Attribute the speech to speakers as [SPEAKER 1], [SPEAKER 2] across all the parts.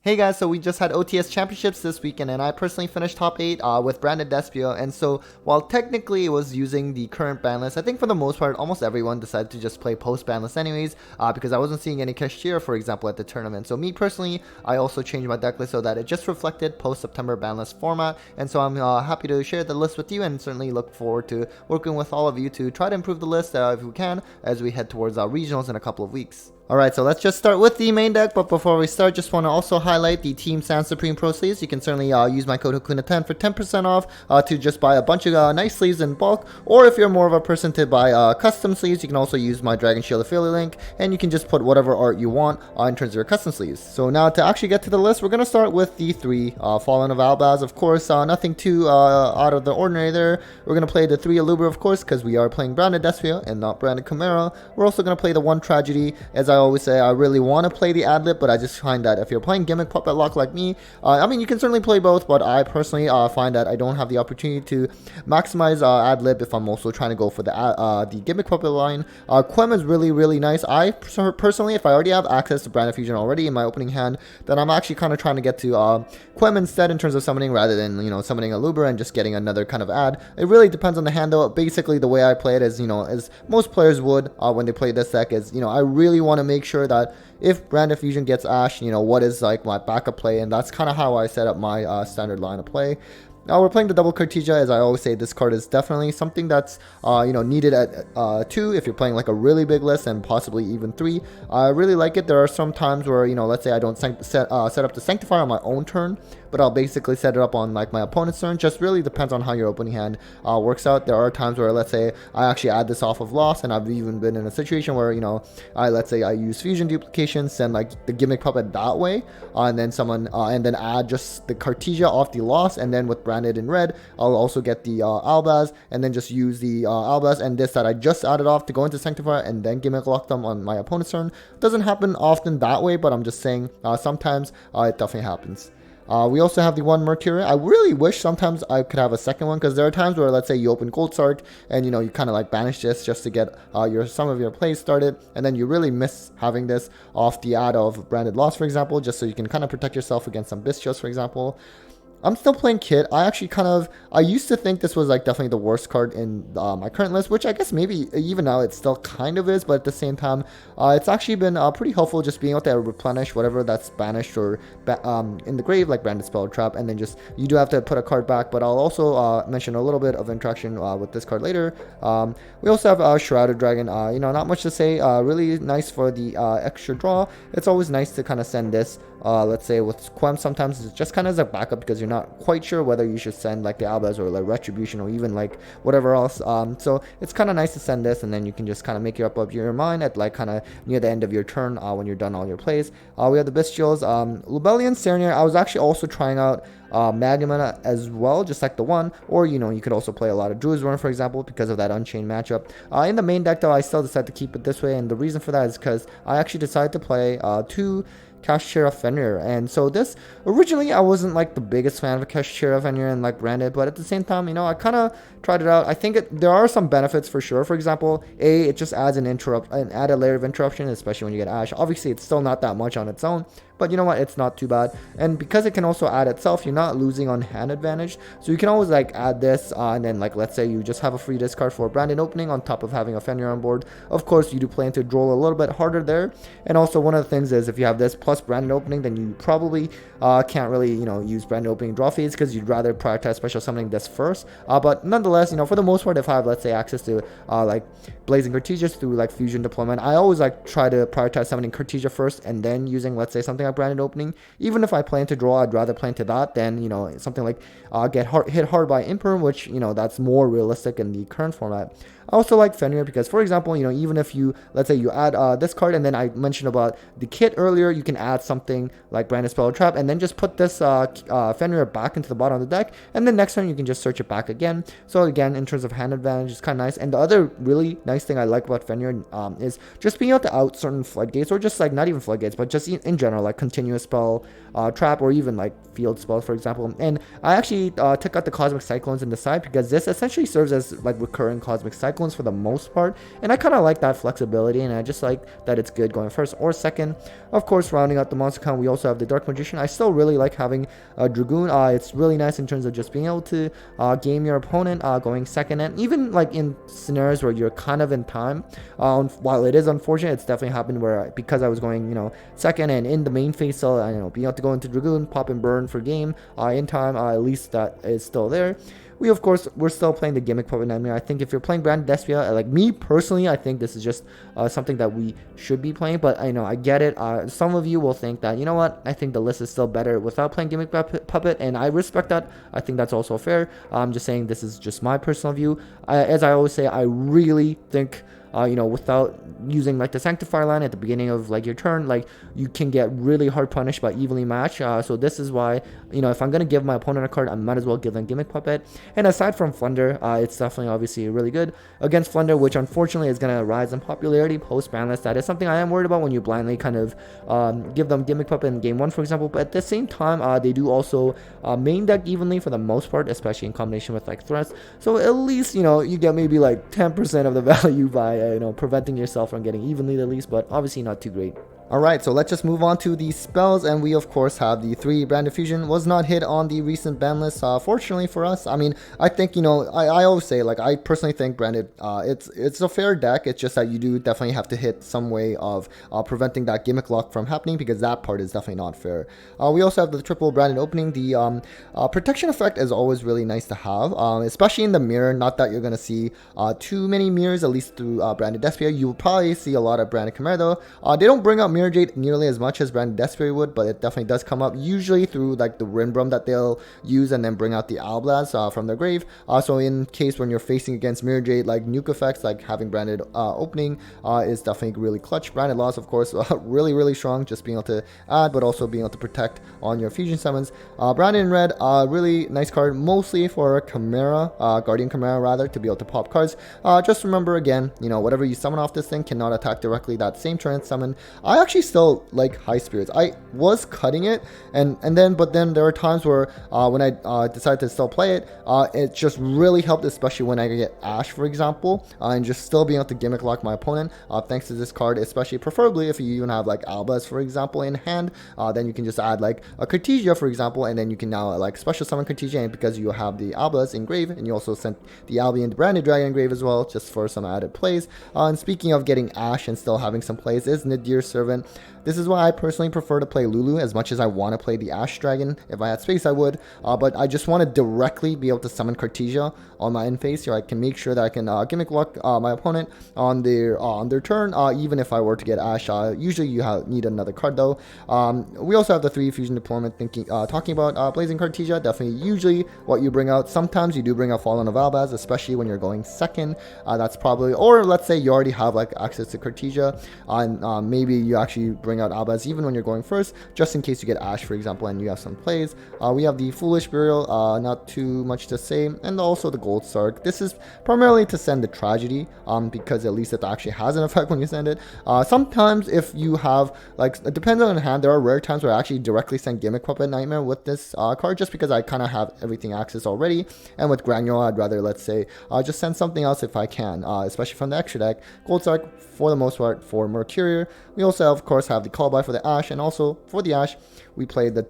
[SPEAKER 1] Hey guys, so we just had OTS Championships this weekend, and I personally finished top 8 with branded Despia. And so, while technically it was using the current ban list, I think for the most part, almost everyone decided to just play post ban list anyways, because I wasn't seeing any cashier, for example, at the tournament. So, me personally, I also changed my deck list so that it just reflected post September ban list format. And so, I'm happy to share the list with you, and certainly look forward to working with all of you to try to improve the list if we can as we head towards regionals in a couple of weeks. Alright, so let's just start with the main deck, but before we start, just want to also highlight the Team Sand Supreme Pro sleeves. You can certainly use my code Hakuna10 for 10% off to just buy a bunch of nice sleeves in bulk, or if you're more of a person to buy custom sleeves, you can also use my Dragon Shield affiliate link, and you can just put whatever art you want in terms of your custom sleeves. So now to actually get to the list, we're going to start with the 3 Fallen of Albaz. Of course, nothing too out of the ordinary there. We're going to play the 3 Alubra, of course, because we are playing branded Despia and not branded Chimera. We're also going to play the 1 Tragedy. As I always say, I really want to play the ad-lib, but I just find that if you're playing Gimmick Puppet Lock like me, I mean, you can certainly play both, but I personally find that I don't have the opportunity to maximize ad-lib if I'm also trying to go for the Gimmick Puppet line. Quem is really nice. I personally, if I already have access to Branded Fusion already in my opening hand, then I'm actually kind of trying to get to Quem instead in terms of summoning, rather than, you know, summoning a Luber and just getting another kind of ad. It really depends on the hand though. Basically, the way I play it is, you know, as most players would when they play this deck, is, you know, I really want to make sure that if Branded Fusion gets Ash, you know, what is like my backup play, and that's kind of how I set up my standard line of play. Now we're playing the double Cartesia. As I always say, this card is definitely something that's you know, needed at 2 if you're playing like a really big list, and possibly even 3. I really like it. There are some times where, you know, let's say I don't set up the Sanctifier on my own turn, but I'll basically set it up on like my opponent's turn. Just really depends on how your opening hand works out. There are times where, let's say, I actually add this off of loss, and I've even been in a situation where, you know, let's say I use fusion duplication, send like the Gimmick Puppet that way, and then and then add just the Cartesia off the loss, and then with branded in red, I'll also get the Albaz, and then just use the Albaz and this that I just added off to go into Sanctifier, and then Gimmick Lock them on my opponent's turn. Doesn't happen often that way, but I'm just saying sometimes it definitely happens. We also have the 1 Mercury. I really wish sometimes I could have a second one, because there are times where, let's say, you open Gold Sark and, you know, you kind of like banish this just to get some of your plays started, and then you really miss having this off the ad of Branded Loss, for example, just so you can kind of protect yourself against some Bestios, for example. I'm still playing Kit. I actually I used to think this was like definitely the worst card in my current list, which I guess maybe even now it still kind of is, but at the same time, it's actually been pretty helpful just being able to replenish whatever that's banished or in the grave, like Branded Spell Trap, and then just, you do have to put a card back, but I'll also mention a little bit of interaction with this card later. We also have Shrouded Dragon. You know, not much to say. Really nice for the extra draw. It's always nice to kind of send this, let's say with Quem, sometimes it's just kind of as a backup, because you're not quite sure whether you should send like the Albaz or like Retribution or even like whatever else. So it's kind of nice to send this, and then you can just kind of make up your mind at like kind of near the end of your turn when you're done all your plays. We have the Bestials, Lubellion, Serenier. I was actually also trying out Magnum as well, just like the 1, or, you know, you could also play a lot of Druid's Worm, for example, because of that Unchained matchup. In the main deck though, I still decided to keep it this way, and the reason for that is because I actually decided to play 2 Kashira Fenrir. And so this, originally I wasn't like the biggest fan of Kashira Fenrir and like branded, but at the same time, you know, I kind of tried it out. I think there are some benefits for sure. For example, it just adds an added layer of interruption, especially when you get Ash. Obviously it's still not that much on its own, but you know what, it's not too bad. And because it can also add itself, you're not losing on hand advantage, so you can always like add this, and then like, let's say you just have a free discard for branded opening on top of having a Fenrir on board. Of course, you do plan to draw a little bit harder there, and also one of the things is, if you have this plus branded opening, then you probably can't really, you know, use branded opening draw feeds, because you'd rather prioritize special summoning this first. But nonetheless, you know, for the most part, if I have, let's say, access to like Blazing Cartesia through like fusion deployment, I always like try to prioritize summoning Cartesia first, and then using, let's say, something like branded opening. Even if I plan to draw, I'd rather plan to that than, you know, something like get hit hard by Imperm, which, you know, that's more realistic in the current format. I also like Fenrir because, for example, you know, even if you, let's say you add this card, and then I mentioned about the kit earlier, you can add something like Branded Spell Trap, and then just put this Fenrir back into the bottom of the deck, and then next turn you can just search it back again. So again, in terms of hand advantage, it's kind of nice. And the other really nice thing I like about Fenrir is just being able to out certain floodgates, or just like not even floodgates, but just in general, like continuous spell trap, or even like field spells, for example. And I actually took out the Cosmic Cyclones in the side, because this essentially serves as like recurring Cosmic Cyclones
[SPEAKER 2] cyclones for the most part, and I kind of like that flexibility, and I just like that it's good going first or second. Of course, rounding out the monster count, we also have the Dark Magician. I still really like having a Dragoon. It's really nice in terms of just being able to game your opponent going second, and even like in scenarios where you're kind of in time. While it is unfortunate, it's definitely happened where because I was going, second and in the main phase, so being able to go into Dragoon, pop and burn for game in time, at least that is still there. We're still playing the Gimmick Puppet Nightmare. I think if you're playing Branded Despia, like me personally, I think this is just something that we should be playing. But I get it. Some of you will think that, you know what, I think the list is still better without playing Gimmick Puppet, and I respect that. I think that's also fair. I'm just saying this is just my personal view. As I always say, I really think without using like the Sanctifier line at the beginning of like your turn, like you can get really hard punished by evenly match. So this is why, if I'm gonna give my opponent a card, I might as well give them Gimmick Puppet. And aside from Flunder, it's definitely obviously really good against Flunder, which unfortunately is gonna rise in popularity post banlist. That is something I am worried about when you blindly kind of give them Gimmick Puppet in game 1, for example. But at the same time, they do also main deck evenly for the most part, especially in combination with like threats. So at least you get maybe like 10% of the value by preventing yourself from getting evenly the least, but obviously not too great.
[SPEAKER 1] Alright, so let's just move on to the spells, and we of course have the 3 Branded Fusion. Was not hit on the recent ban list, fortunately for us. I mean, I think, I always say, like, I personally think Branded, it's a fair deck. It's just that you do definitely have to hit some way of preventing that gimmick lock from happening, because that part is definitely not fair. We also have the triple Branded opening. The protection effect is always really nice to have, especially in the mirror. Not that you're going to see too many mirrors, at least through Branded Despia. You will probably see a lot of Branded Chimera, though. They don't bring up Mirror Jade nearly as much as Branded Despia would, but it definitely does come up, usually through like the Rinbrum that they'll use and then bring out the Alblaz from their grave. So in case when you're facing against Mirror Jade, like nuke effects, like having Branded opening is definitely really clutch. Branded Loss, of course, really, really strong, just being able to add, but also being able to protect on your fusion summons. Branded in red, really nice card, mostly for Chimera, Guardian Chimera rather, to be able to pop cards. Just remember again, whatever you summon off this thing cannot attack directly that same turn it's summoned. I actually still like High Spirits. I was cutting it, but then there are times where when I decided to still play it, it just really helped, especially when I get Ash, for example, and just still being able to gimmick lock my opponent thanks to this card, especially preferably if you even have like Albas, for example, in hand, then you can just add like a Cartesia, for example, and then you can now like special summon Cartesia, and because you have the Albas in grave, and you also sent the Albion the Branded Dragon in grave as well, just for some added plays. And speaking of getting Ash and still having some plays, is Nadir's Servant. This is why I personally prefer to play Lulu. As much as I want to play the Ash Dragon, if I had space I would, but I just want to directly be able to summon Cartesia on my end phase, so I can make sure that I can gimmick lock my opponent on their turn, even if I were to get Ash. Usually you need another card though. We also have the 3 fusion deployment, talking about Blazing Cartesia. Definitely usually what you bring out. Sometimes you do bring out Fallen of Albaz, especially when you're going second. That's probably, or let's say you already have like access to Cartesia, and maybe you actually bring out Albaz even when you're going first, just in case you get Ash, for example, and you have some plays. We have the Foolish Burial, not too much to say, and also the Gold Sark. This is primarily to send the Tragedy, because at least it actually has an effect when you send it. Sometimes if you have, like, it depends on the hand, there are rare times where I actually directly send Gimmick Puppet Nightmare with this card, just because I kind of have everything access already, and with Granule I'd rather, let's say, just send something else if I can, especially from the extra deck. Gold Sark, for the most part, for Mercurier. We also, of course, have the Callby for the Ash, and also for the Ash, we play the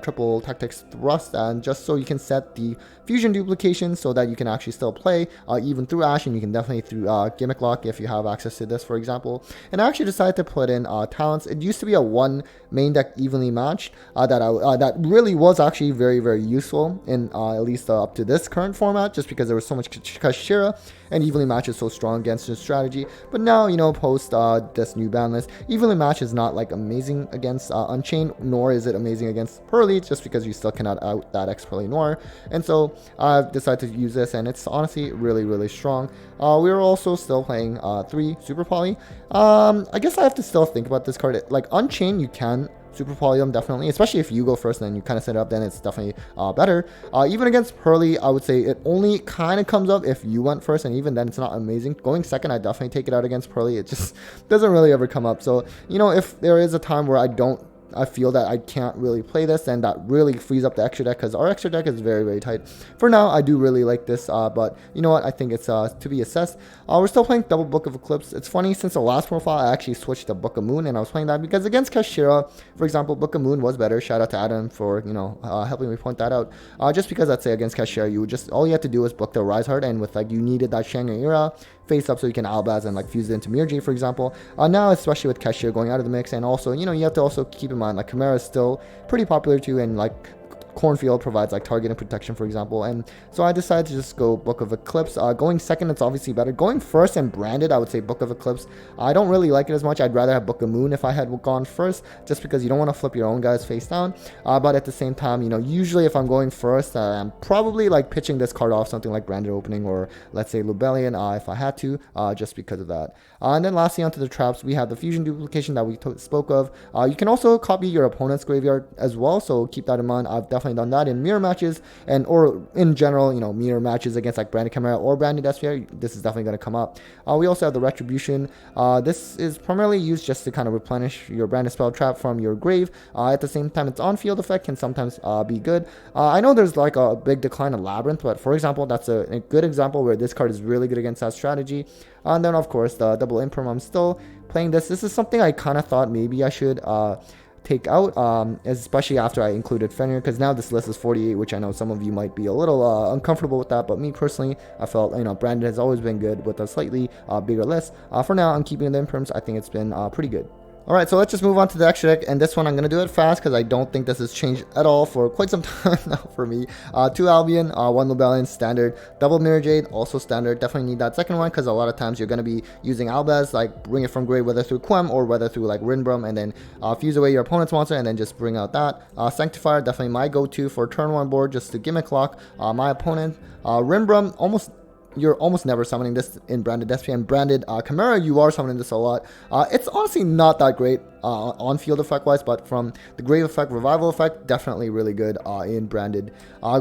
[SPEAKER 1] triple Tactics Thrust, and just so you can set the fusion duplication so that you can actually still play even through Ash, and you can definitely through Gimmick Lock if you have access to this, for example. And I actually decided to put in Talents. It used to be a 1 main deck evenly matched that really was actually very, very useful in at least up to this current format, just because there was so much Kashira, and evenly match is so strong against this strategy. But now, post this new ban list, evenly match is not like amazing against Unchained, nor is it amazing against Pearly, just because you still cannot out that X Pearly Noir. And so I've decided to use this, and it's honestly really, really strong. We're also still playing 3 Super Poly. I guess I have to still think about this card. Like Unchained, you can Super Poly them definitely, especially if you go first and then you kind of set it up, then it's definitely better. Even against Pearly, I would say it only kind of comes up if you went first, and even then it's not amazing. Going second, I definitely take it out against Pearly. It just doesn't really ever come up. So, if there is a time where I don't
[SPEAKER 2] I feel that I can't really play this, and that really frees up the extra deck, because our extra deck is very, very tight. For now, I do really like this, but you know what? I think it's to be assessed. We're still playing double Book of Eclipse. It's funny, since the last profile, I actually switched to Book of Moon, and I was playing that because against Kashira, for example, Book of Moon was better. Shout out to Adam for, you know, helping me point that out. Just because, let's say, against Kashira, you would just, all you had to do was book the Rise Heart, and with, like, you needed that Shangri era face up so you can Albaz and like fuse it into Mirji, for example. Now, especially with Kashir going out of the mix, and also, you know, you have to also keep in mind like Chimera is still pretty popular too, and like Cornfield provides like target and protection, for example. And so I decided to just go Book of Eclipse. Going second, it's obviously better. Going first and branded, I would say Book of Eclipse. I don't really like it as much. I'd rather have Book of Moon if I had gone first, just because you don't want to flip your own guys face down. But at the same time, you know, usually if I'm going first, I'm probably like pitching this card off something like Branded Opening, or let's say Lubellion, if I had to, just because of that. And then lastly, onto the traps, we have the Fusion Duplication that we spoke of. You can also copy your opponent's graveyard as well, so keep that in mind. I've definitely done that in mirror matches, and or in general, you know, mirror matches against like Branded Chimera or Branded Despia. This is definitely going to come up. We also have the Retribution. This is primarily used just to kind of replenish your Branded Spell Trap from your grave. At the same time, its on-field effect can sometimes be good. I know there's like a big decline in Labyrinth, but for example, that's a good example where this card is really good against that strategy. And then, of course, the double Imperm, I'm still playing this. This is something I kind of thought maybe I should take out, especially after I included Fenrir, because now this list is 48, which I know some of you might be a little uncomfortable with that, but me personally, I felt, you know, Branded has always been good with a slightly bigger list. For now, I'm keeping the Imperms. I think it's been pretty good. Alright, so let's just move on to the extra deck, and this one I'm going to do it fast because I don't think this has changed at all for quite some time now for me. 2 Albion, 1 Lubellion, standard. Double Mirror Jade, also standard. Definitely need that second one because a lot of times you're going to be using Albaz, like bring it from grave, whether through Quem or whether through like Rinbrum, and then fuse away your opponent's monster and then just bring out that. Sanctifier, definitely my go-to for turn 1 board, just to gimmick lock my opponent. Rinbrum, you're almost never summoning this in Branded Despia, and Branded Chimera, you are summoning this a lot. It's honestly not that great on-field effect-wise, but from the Grave effect, Revival effect, definitely really good in Branded.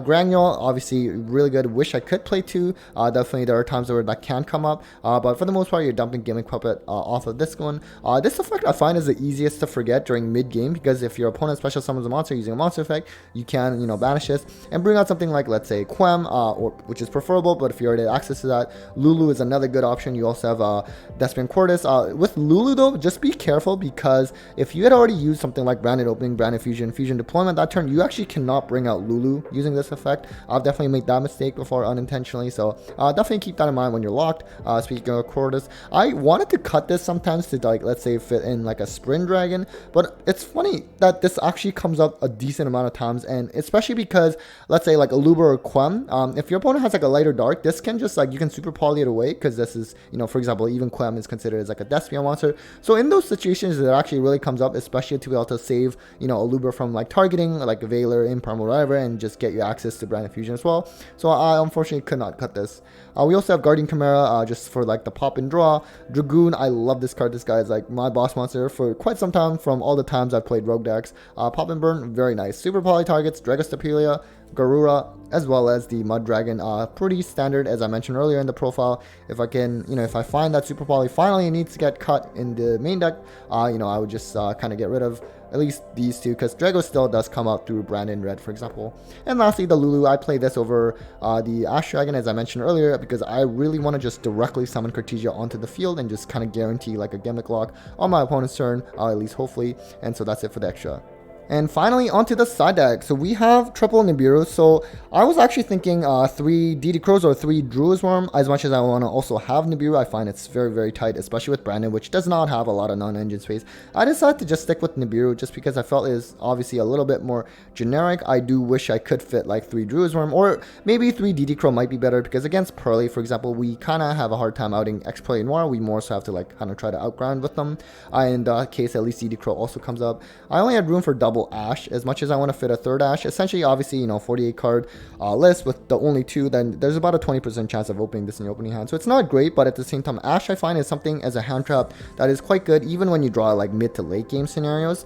[SPEAKER 2] Granule, obviously really good. Wish I could play 2. Definitely there are times where that can come up, but for the most part, you're dumping Gimmick Puppet off of this one. This effect I find is the easiest to forget during mid-game, because if your opponent special summons a monster using a monster effect, you can, you know, banish this and bring out something like, let's say, Quem, or which is preferable, but if you already have access to that, Lulu is another good option. You also have Despian Quartus. With Lulu though, just be careful, because if you had already used something like Branded Opening, Branded Fusion, Fusion Deployment that turn, you actually cannot bring out Lulu using this effect. I've definitely made that mistake before unintentionally, so definitely keep that in mind when you're locked. Speaking of Quartus, I wanted to cut this sometimes to, like, let's say fit in like a Sprint Dragon, but it's funny that this actually comes up a decent amount of times, and especially because, let's say, like a Luber or Quem, if your opponent has like a light or dark, this can just like, you can super poly it away, because this is, you know, for example, even Quem is considered as like a Despia monster. So in those situations, it actually really comes up, especially to be able to save, you know, a Luber from like targeting like a Veiler, Imperm, or whatever, and just get your access to Branded Fusion as well. So I unfortunately could not cut this. We also have Guardian Chimera, just for like the pop and draw. Dragoon, I love this card. This guy is like my boss monster for quite some time, from all the times I've played Rogue decks. Pop and Burn, very nice. Super poly targets, Dragostapelia, Garura, as well as the Mud Dragon. Pretty standard, as I mentioned earlier in the profile. If I can, you know, if I find that Super Poly finally needs to get cut in the main deck, you know, I would just kind of get rid of at least these two, because Drago still does come out through Branded Red, for example. And lastly, the Lulu. I play this over the Ash Dragon, as I mentioned earlier, because I really want to just directly summon Cartesia onto the field and just kind of guarantee like a gimmick lock on my opponent's turn, at least hopefully. And so that's it for the extra. And finally, onto the side deck. So we have triple Nibiru. So I was actually thinking 3 DD Crows or 3 Druid's Worm. As much as I want to also have Nibiru, I find it's very, very tight, especially with Brandon, which does not have a lot of non-engine space. I decided to just stick with Nibiru just because I felt it is obviously a little bit more generic. I do wish I could fit like 3 Druid's Worm, or maybe 3 DD Crow might be better, because against Pearly, for example, we kind of have a hard time outing X-Pearly Noir. We more so have to like kind of try to outgrind with them. In that case, at least DD Crow also comes up. I only had room for double double Ash. As much as I want to fit a third Ash, essentially, obviously, 48 card list with the only 2, then there's about a 20% chance of opening this in your opening hand. So it's not great, but at the same time, Ash I find is something as a hand trap that is quite good, even when you draw like mid to late game scenarios.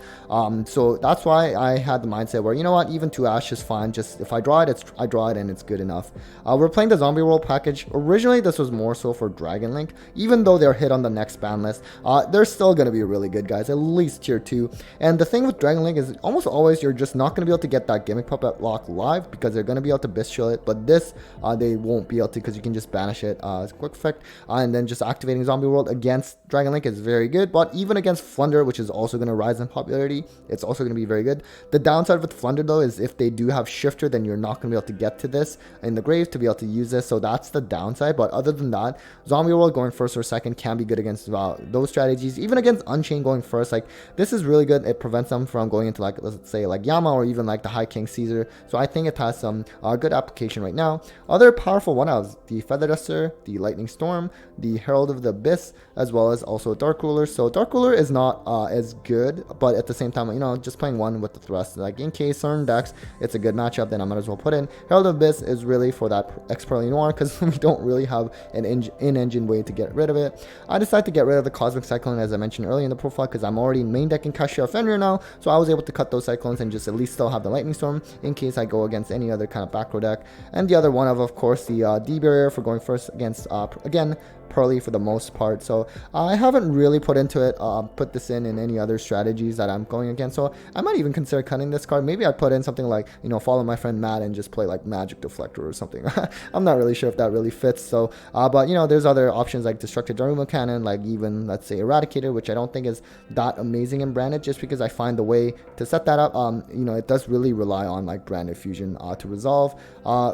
[SPEAKER 2] So that's why I had the mindset where, you know what, even 2 Ash is fine. Just if I draw it, I draw it and it's good enough. We're playing the Zombie World package. Originally, this was more so for Dragon Link. Even though they're hit on the next ban list, they're still going to be really good, guys, at least tier 2. And the thing with Dragon Link is almost always you're just not going to be able to get that Gimmick Puppet lock live because they're going to be able to Bestial it, but this they won't be able to because you can just banish it as a quick effect, and then just activating Zombie World against Dragon Link is very good, but even against Flunder, which is also going to rise in popularity, it's also going to be very good. The downside with Flunder though is if they do have Shifter, then you're not going to be able to get to this in the grave to be able to use this, so that's the downside. But other than that, Zombie World going first or second can be good against those strategies. Even against Unchained going first, like this is really good. It prevents them from going into, like, let's say like Yama or even like the High King Caesar, so I think it has some good application right now. Other powerful one is the Feather Duster, the Lightning Storm, the Herald of the Abyss, as well as also Dark Ruler. So Dark Ruler is not as good, but at the same time, just playing one with the thrust, like in case certain decks it's a good matchup, then I might as well put in Herald of the Abyss is really for that Expertly Noir because we don't really have an in-engine way to get rid of it. I decided to get rid of the Cosmic Cyclone as I mentioned earlier in the profile because I'm already main decking Kashira Fenrir now, so I was able to cut those Cyclones and just at least still have the Lightning Storm in case I go against any other kind of back row deck. And the other one of course the D Barrier for going first against again Pearly for the most part. So I haven't really put into it, put this in any other strategies that I'm going against. So I might even consider cutting this card. Maybe I put in something like, follow my friend Matt and just play like Magic Deflector or something. I'm not really sure if that really fits. So, but there's other options like Destructive Daruma Cannon, like even let's say Eradicator, which I don't think is that amazing in Branded, just because I find the way to set that up, it does really rely on like Branded Fusion to resolve.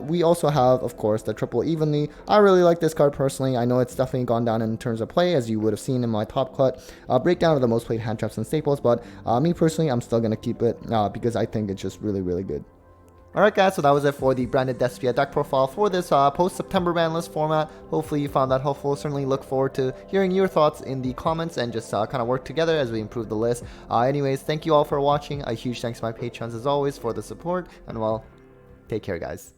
[SPEAKER 2] We also have, of course, the Triple Evenly. I really like this card personally. I know it's definitely gone down in terms of play, as you would have seen in my top cut breakdown of the most played hand traps and staples, but me personally, I'm still going to keep it because I think it's just really, really good.
[SPEAKER 1] Alright guys, so that was it for the branded Despia deck profile for this post-September ban list format. Hopefully you found that helpful. Certainly look forward to hearing your thoughts in the comments and just kind of work together as we improve the list. Anyways, thank you all for watching. A huge thanks to my patrons as always for the support, and well, take care guys.